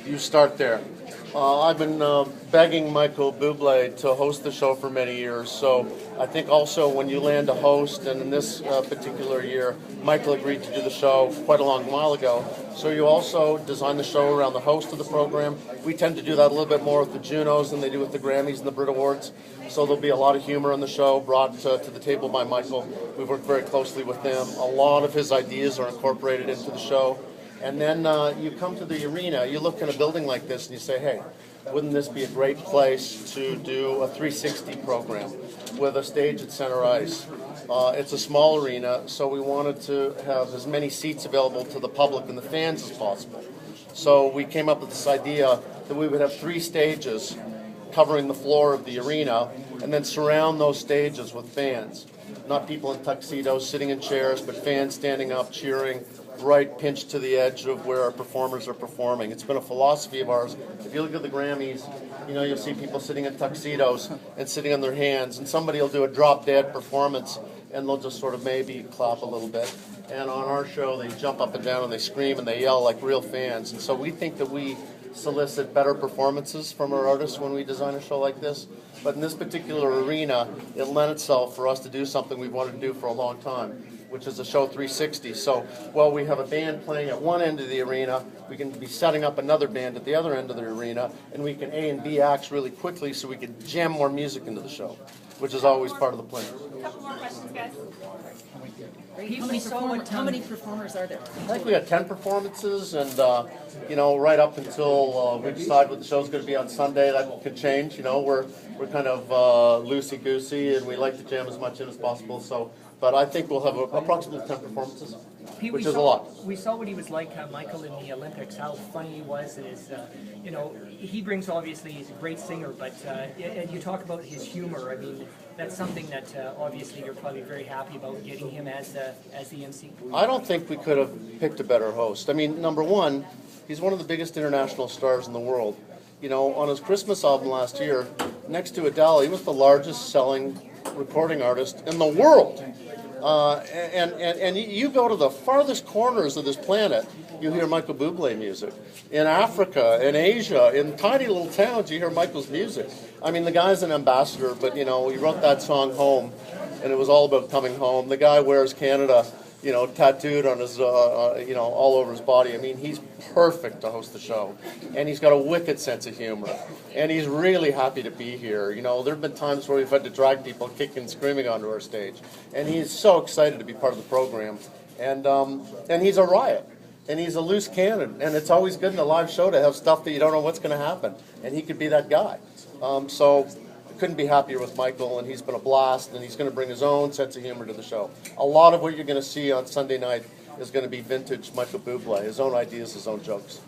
You start there. I've been begging Michael Bublé to host the show for many years, so I think also when you land a host, and in this particular year, Michael agreed to do the show quite a long while ago, so you also design the show around the host of the program. We tend to do that a little bit more with the Junos than they do with the Grammys and the Brit Awards, so there'll be a lot of humor on the show brought to the table by Michael. We've worked very closely with him. A lot of his ideas are incorporated into the show. And then you come to the arena, you look in a building like this and you say, hey, wouldn't this be a great place to do a 360 program with a stage at center ice? It's a small arena, so we wanted to have as many seats available to the public and the fans as possible. So we came up with this idea that we would have 3 stages covering the floor of the arena and then surround those stages with fans. Not people in tuxedos sitting in chairs, but fans standing up, cheering, right pinched to the edge of where our performers are performing. It's been a philosophy of ours. If you look at the Grammys, you'll see people sitting in tuxedos and sitting on their hands, and somebody will do a drop-dead performance, and they'll just sort of maybe clap a little bit. And on our show, they jump up and down and they scream and they yell like real fans. And so we think that we solicit better performances from our artists when we design a show like this. But in this particular arena, it lent itself for us to do something we've wanted to do for a long time, which is a show 360. So while we have a band playing at one end of the arena, we can be setting up another band at the other end of the arena, and we can A and B acts really quickly so we can jam more music into the show, which is always part of the plan. A couple more questions, guys. How many performers are there? I think we got 10 performances, and right up until we decide what the show's going to be on Sunday, that could change. We're kind of loosey-goosey, and we like to jam as much in as possible. But I think we'll have approximately 10 performances, which is a lot. We saw what he was like, Michael, in the Olympics, how funny he was. He brings, obviously, he's a great singer, but and you talk about his humor. I mean, that's something that obviously you're probably very happy about, getting him as the MC. I don't think we could have picked a better host. I mean, number one, he's one of the biggest international stars in the world. On his Christmas album last year, next to Adele, he was the largest selling recording artist in the world. And you go to the farthest corners of this planet, you hear Michael Bublé music. In Africa, in Asia, in tiny little towns, you hear Michael's music. I mean, the guy's an ambassador, but he wrote that song Home, and it was all about coming home. The guy wears Canada, tattooed on his, all over his body. I mean, he's perfect to host the show, and he's got a wicked sense of humor, and he's really happy to be here. There have been times where we've had to drag people kicking and screaming onto our stage, and he's so excited to be part of the program, and he's a riot, and he's a loose cannon, and it's always good in a live show to have stuff that you don't know what's going to happen, and he could be that guy. So couldn't be happier with Michael, and he's been a blast, and he's going to bring his own sense of humor to the show. A lot of what you're going to see on Sunday night is going to be vintage Michael Bublé, his own ideas, his own jokes.